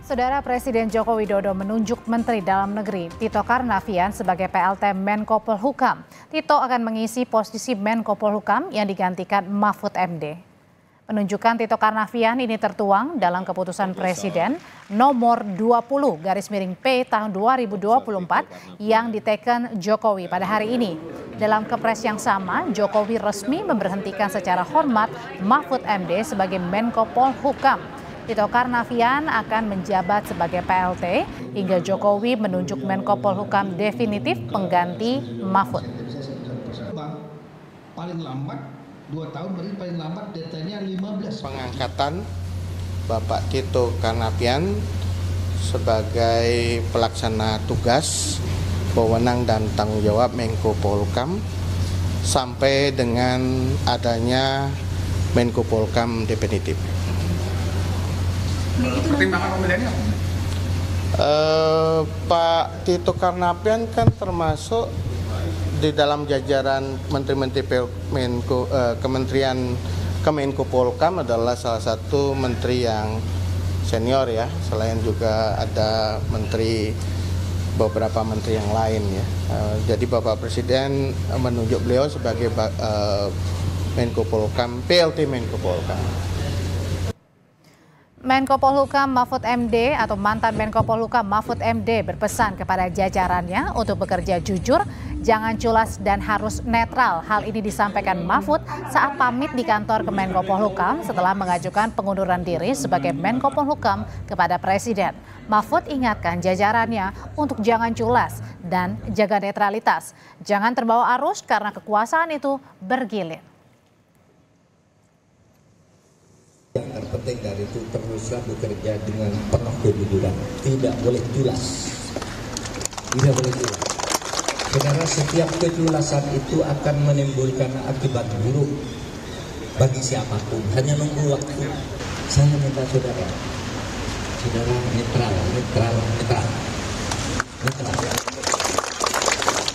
Saudara Presiden Joko Widodo menunjuk Menteri Dalam Negeri Tito Karnavian sebagai PLT Menko Polhukam. Tito akan mengisi posisi Menko Polhukam yang digantikan Mahfud MD. Penunjukan Tito Karnavian ini tertuang dalam keputusan Presiden nomor 20/P tahun 2024 yang diteken Jokowi pada hari ini. Dalam kepres yang sama, Jokowi resmi memberhentikan secara hormat Mahfud MD sebagai Menko Polhukam. Tito Karnavian akan menjabat sebagai PLT hingga Jokowi menunjuk Menko Polhukam definitif pengganti Mahfud. Paling lambat 2 tahun, berarti paling lambat datanya 15. Pengangkatan Bapak Tito Karnavian sebagai pelaksana tugas, wewenang dan tanggung jawab Menko Polhukam sampai dengan adanya Menko Polhukam definitif. Pertimbangan pemilihannya apa? Pak Tito Karnavian kan termasuk di dalam jajaran Menteri-Menteri Kementerian Kemenko Polhukam adalah salah satu menteri yang senior ya, selain juga ada beberapa menteri yang lain ya. Jadi Bapak Presiden menunjuk beliau sebagai Menko Polhukam, PLT Menko Polhukam. Menko Polhukam Mahfud MD atau mantan Menko Polhukam Mahfud MD berpesan kepada jajarannya untuk bekerja jujur, jangan culas dan harus netral. Hal ini disampaikan Mahfud saat pamit di kantor Kemenko Polhukam setelah mengajukan pengunduran diri sebagai Menko Polhukam kepada Presiden. Mahfud ingatkan jajarannya untuk jangan culas dan jaga netralitas. Jangan terbawa arus karena kekuasaan itu bergilir. Yang terpenting dari itu teruslah bekerja dengan penuh kejujuran, tidak boleh culas, tidak boleh culas. Saudara, setiap keculasan itu akan menimbulkan akibat buruk bagi siapapun. Hanya nunggu waktu. Saya minta saudara netral.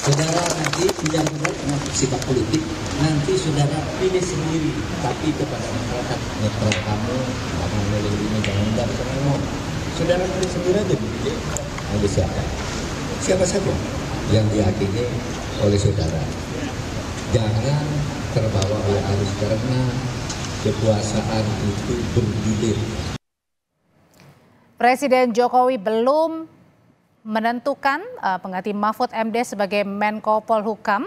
Saudara nanti tidak benar sikap politik, nanti saudara pilih sendiri, tapi kepada masyarakat netral kamu, jangan milih ini, jangan tidak bisa ngomong. Saudara pilih sendiri aja, ada siapa saja yang diyakini oleh saudara. Jangan terbawa oleh arus karena kekuasaan itu bergilir. Presiden Jokowi belum menentukan pengganti Mahfud MD sebagai Menko Polhukam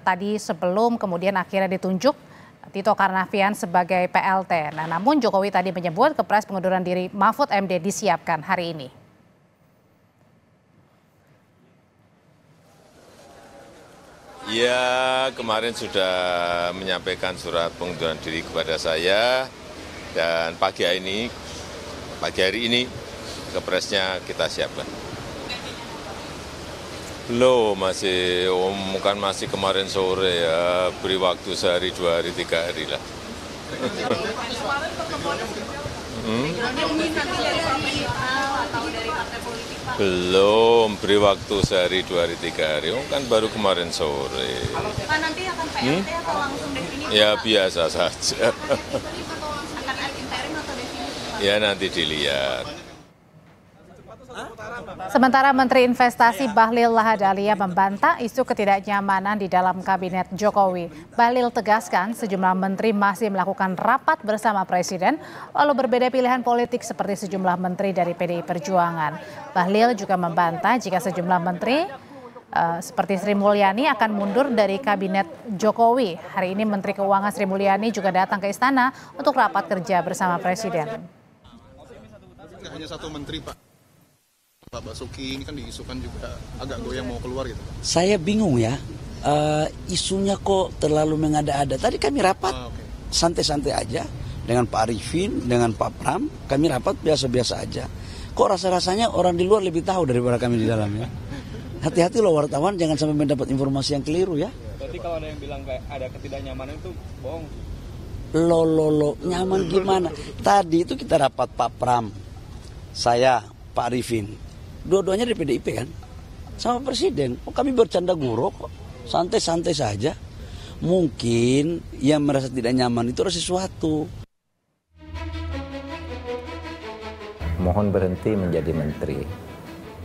tadi sebelum kemudian akhirnya ditunjuk Tito Karnavian sebagai PLT. Nah, namun Jokowi tadi menyebut kepres pengunduran diri Mahfud MD disiapkan hari ini. Ya, kemarin sudah menyampaikan surat pengunduran diri kepada saya dan pagi hari ini kepresnya kita siapkan. Belum, masih kemarin sore ya, beri waktu sehari, 2 hari, 3 hari lah. Belum, beri waktu sehari, 2 hari, 3 hari, kan baru kemarin sore. Pak, nanti akan PLT atau langsung definitif? Ya biasa saja. Akan interim atau definitif? Ya nanti dilihat. Sementara Menteri Investasi Bahlil Lahadalia membantah isu ketidaknyamanan di dalam kabinet Jokowi. Bahlil tegaskan sejumlah menteri masih melakukan rapat bersama Presiden, lalu berbeda pilihan politik seperti sejumlah menteri dari PDI Perjuangan. Bahlil juga membantah jika sejumlah menteri seperti Sri Mulyani akan mundur dari kabinet Jokowi. Hari ini Menteri Keuangan Sri Mulyani juga datang ke istana untuk rapat kerja bersama Presiden. Nggak hanya satu menteri, Pak. Pak Basuki ini kan diisukan juga agak goyang mau keluar gitu. Saya bingung ya, isunya kok terlalu mengada-ada. Tadi kami rapat santai-santai aja dengan Pak Arifin, dengan Pak Pram, kami rapat biasa-biasa aja. Kok rasa-rasanya orang di luar lebih tahu daripada kami di dalam ya. Hati-hati loh wartawan, jangan sampai mendapat informasi yang keliru ya. Berarti kalau ada yang bilang kayak ada ketidaknyamanan itu bohong. Lo, nyaman gimana? Tadi itu kita rapat Pak Pram, saya, Pak Arifin. Dua-duanya dari PDIP kan, sama Presiden. Kami bercanda gurau kok, santai-santai saja. Mungkin yang merasa tidak nyaman itu ada sesuatu. mohon berhenti menjadi menteri.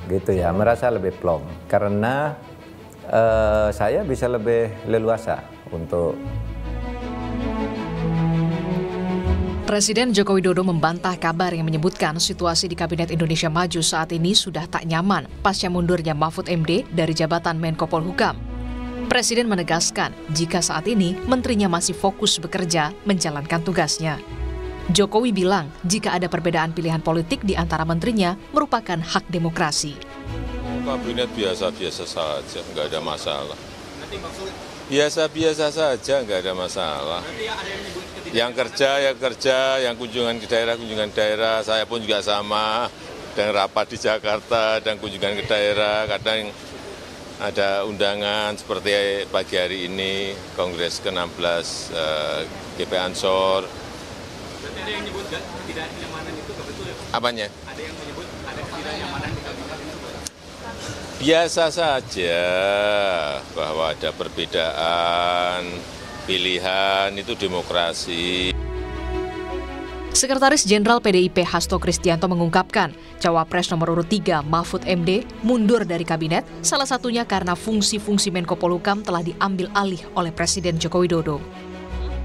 Gitu ya, merasa lebih plong. Karena saya bisa lebih leluasa untuk. Presiden Joko Widodo membantah kabar yang menyebutkan situasi di Kabinet Indonesia Maju saat ini sudah tak nyaman pasca mundurnya Mahfud MD dari jabatan Menko Polhukam. Presiden menegaskan jika saat ini menterinya masih fokus bekerja menjalankan tugasnya. Jokowi bilang jika ada perbedaan pilihan politik di antara menterinya merupakan hak demokrasi. Kabinet biasa-biasa saja, nggak ada masalah. Biasa-biasa saja, nggak ada masalah. Yang kerja ya kerja, yang kunjungan ke daerah, saya pun juga sama. Dan rapat di Jakarta dan kunjungan ke daerah, kadang ada undangan seperti pagi hari ini, Kongres ke-16 GP Ansor. Berarti ada yang menyebut ketidaknyamanan itu nggak betul ya Pak? Apanya? Ada yang menyebut ada ketidaknyamanan di kabinet itu Pak? Biasa saja bahwa ada perbedaan pilihan, itu demokrasi. Sekretaris Jenderal PDIP Hasto Kristianto mengungkapkan, Cawapres nomor urut 3 Mahfud MD mundur dari kabinet, salah satunya karena fungsi-fungsi Menko Polhukam telah diambil alih oleh Presiden Joko Widodo.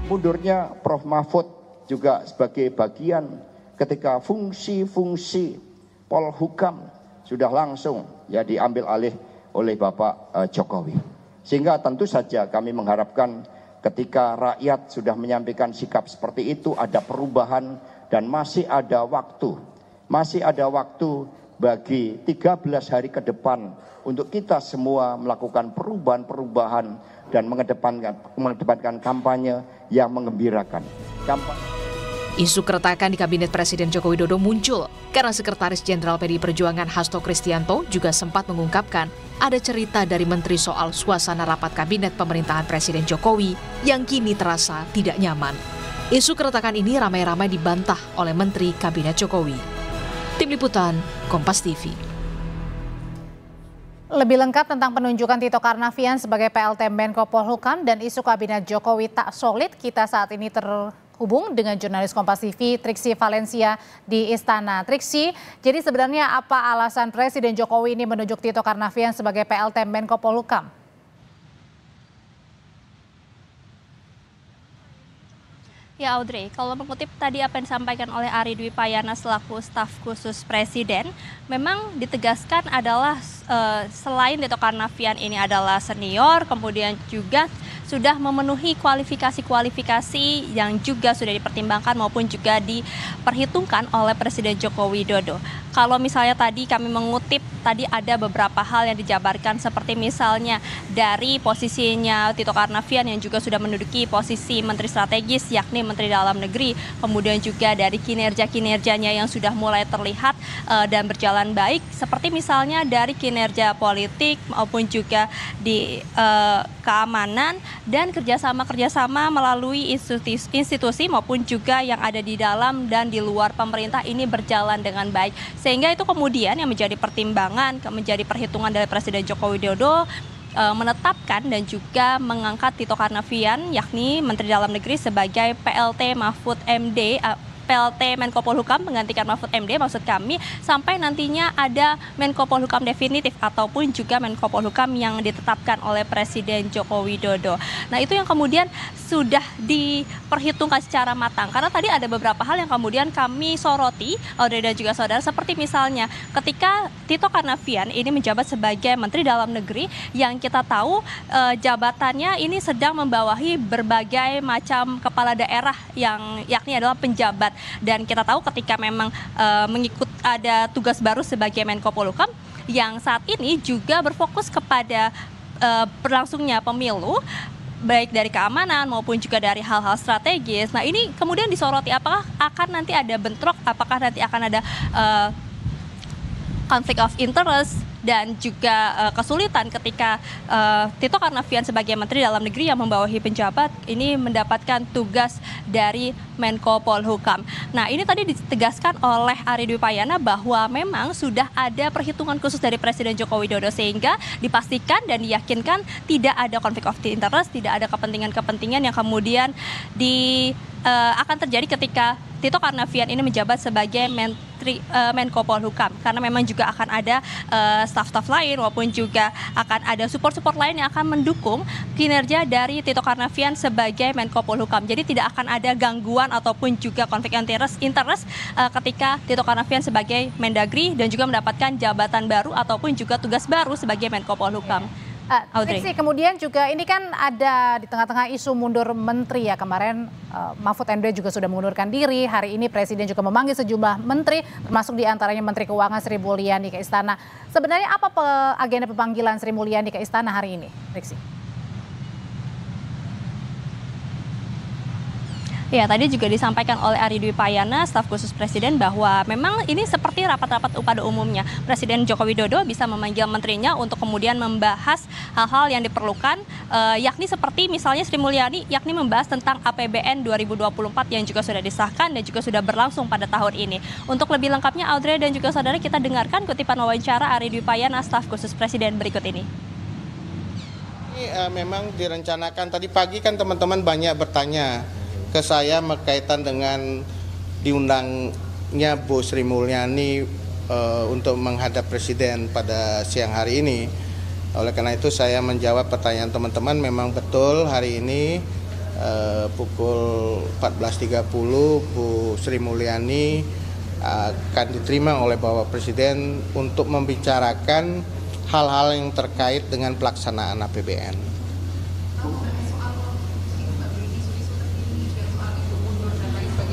Mundurnya Prof. Mahfud juga sebagai bagian ketika fungsi-fungsi Polhukam sudah langsung ya diambil alih oleh Bapak Jokowi. Sehingga tentu saja kami mengharapkan ketika rakyat sudah menyampaikan sikap seperti itu, ada perubahan dan masih ada waktu bagi 13 hari ke depan untuk kita semua melakukan perubahan-perubahan dan mengedepankan kampanye yang menggembirakan. Isu keretakan di Kabinet Presiden Joko Widodo muncul karena Sekretaris Jenderal PDI Perjuangan Hasto Kristianto juga sempat mengungkapkan ada cerita dari Menteri soal suasana rapat Kabinet pemerintahan Presiden Jokowi yang kini terasa tidak nyaman. Isu keretakan ini ramai-ramai dibantah oleh Menteri Kabinet Jokowi. Tim Liputan, Kompas TV. Lebih lengkap tentang penunjukan Tito Karnavian sebagai PLT Menko Polhukam dan isu Kabinet Jokowi tak solid, kita saat ini terhubung dengan jurnalis Kompas TV Triksi Valencia di Istana. Triksi, jadi sebenarnya apa alasan Presiden Jokowi ini menunjuk Tito Karnavian sebagai PLT Menko Polhukam? Ya Audrey, kalau mengutip tadi apa yang disampaikan oleh Ari Dwi Payana selaku staf khusus Presiden, memang ditegaskan adalah selain Tito Karnavian ini adalah senior, kemudian juga sudah memenuhi kualifikasi-kualifikasi yang juga sudah dipertimbangkan maupun juga diperhitungkan oleh Presiden Joko Widodo. Kalau misalnya tadi kami mengutip, tadi ada beberapa hal yang dijabarkan seperti misalnya dari posisinya Tito Karnavian yang juga sudah menduduki posisi Menteri Strategis yakni Menteri Dalam Negeri, kemudian juga dari kinerja-kinerjanya yang sudah mulai terlihat dan berjalan baik, seperti misalnya dari kinerja politik maupun juga di keamanan dan kerjasama melalui institusi maupun juga yang ada di dalam dan di luar pemerintah ini berjalan dengan baik. Sehingga itu kemudian yang menjadi pertimbangan, menjadi perhitungan dari Presiden Joko Widodo menetapkan dan juga mengangkat Tito Karnavian yakni Menteri Dalam Negeri sebagai PLT Mahfud MD, PLT Menko Polhukam menggantikan Mahfud MD maksud kami sampai nantinya ada Menko Polhukam definitif ataupun juga Menko Polhukam yang ditetapkan oleh Presiden Joko Widodo. Nah itu yang kemudian sudah diperhitungkan secara matang karena tadi ada beberapa hal yang kemudian kami soroti Audrey dan juga saudara seperti misalnya ketika Tito Karnavian ini menjabat sebagai Menteri Dalam Negeri yang kita tahu jabatannya ini sedang membawahi berbagai macam kepala daerah yang yakni adalah penjabat. Dan kita tahu ketika memang mengikut ada tugas baru sebagai Menko Polhukam yang saat ini juga berfokus kepada berlangsungnya pemilu baik dari keamanan maupun juga dari hal-hal strategis. Nah ini kemudian disoroti apakah akan nanti ada bentrok, apakah nanti akan ada konflik of interest dan juga kesulitan ketika Tito Karnavian sebagai Menteri Dalam Negeri yang membawahi penjabat ini mendapatkan tugas dari Menko Polhukam. Nah ini tadi ditegaskan oleh Ari Dwi Payana bahwa memang sudah ada perhitungan khusus dari Presiden Joko Widodo sehingga dipastikan dan diyakinkan tidak ada konflik of interest, tidak ada kepentingan-kepentingan yang kemudian akan terjadi ketika Tito Karnavian ini menjabat sebagai Menko Polhukam, karena memang juga akan ada staf-staf lain maupun juga akan ada support-support lain yang akan mendukung kinerja dari Tito Karnavian sebagai Menko Polhukam. Jadi tidak akan ada gangguan ataupun juga konflik interest ketika Tito Karnavian sebagai Mendagri dan juga mendapatkan jabatan baru ataupun juga tugas baru sebagai Menko Polhukam. Triksi, kemudian juga ini kan ada di tengah-tengah isu mundur menteri ya, kemarin Mahfud MD juga sudah mengundurkan diri, hari ini Presiden juga memanggil sejumlah menteri, termasuk diantaranya Menteri Keuangan Sri Mulyani ke Istana. Sebenarnya apa agenda pemanggilan Sri Mulyani ke Istana hari ini, Triksi? Ya, tadi juga disampaikan oleh Ari Dwi Payana, staf khusus Presiden, bahwa memang ini seperti rapat-rapat pada umumnya. Presiden Joko Widodo bisa memanggil menterinya untuk kemudian membahas hal-hal yang diperlukan, yakni seperti misalnya Sri Mulyani, yakni membahas tentang APBN 2024 yang juga sudah disahkan dan juga sudah berlangsung pada tahun ini. Untuk lebih lengkapnya, Audrey dan juga saudara, kita dengarkan kutipan wawancara Ari Dwi Payana, staf khusus Presiden berikut ini. Ini memang direncanakan, tadi pagi kan teman-teman banyak bertanya ke saya berkaitan dengan diundangnya Bu Sri Mulyani untuk menghadap Presiden pada siang hari ini. Oleh karena itu saya menjawab pertanyaan teman-teman, memang betul hari ini pukul 14.30 Bu Sri Mulyani akan diterima oleh Bapak Presiden untuk membicarakan hal-hal yang terkait dengan pelaksanaan APBN.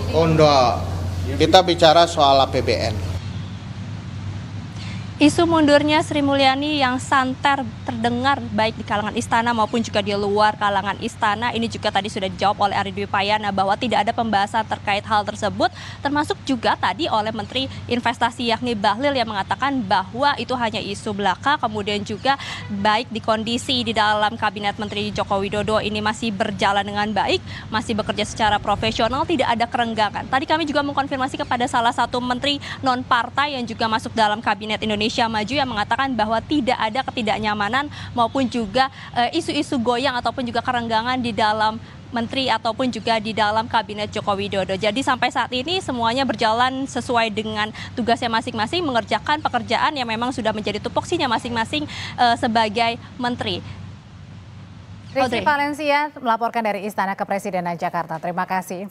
Oh enggak, kita bicara soal APBN. Isu mundurnya Sri Mulyani yang santer terdengar baik di kalangan istana maupun juga di luar kalangan istana, ini juga tadi sudah dijawab oleh Ari Dwi Payana bahwa tidak ada pembahasan terkait hal tersebut, termasuk juga tadi oleh Menteri Investasi yakni Bahlil yang mengatakan bahwa itu hanya isu belaka, kemudian juga baik di kondisi di dalam Kabinet Menteri Joko Widodo ini masih berjalan dengan baik, masih bekerja secara profesional, tidak ada kerenggangan. Tadi kami juga mengkonfirmasi kepada salah satu menteri non-partai yang juga masuk dalam Kabinet Indonesia Maju yang mengatakan bahwa tidak ada ketidaknyamanan maupun juga isu-isu goyang ataupun juga kerenggangan di dalam menteri ataupun juga di dalam Kabinet Joko Widodo. Jadi sampai saat ini semuanya berjalan sesuai dengan tugasnya masing-masing, mengerjakan pekerjaan yang memang sudah menjadi tupoksinya masing-masing sebagai menteri. Triksi Valencia melaporkan dari Istana Kepresidenan Jakarta. Terima kasih.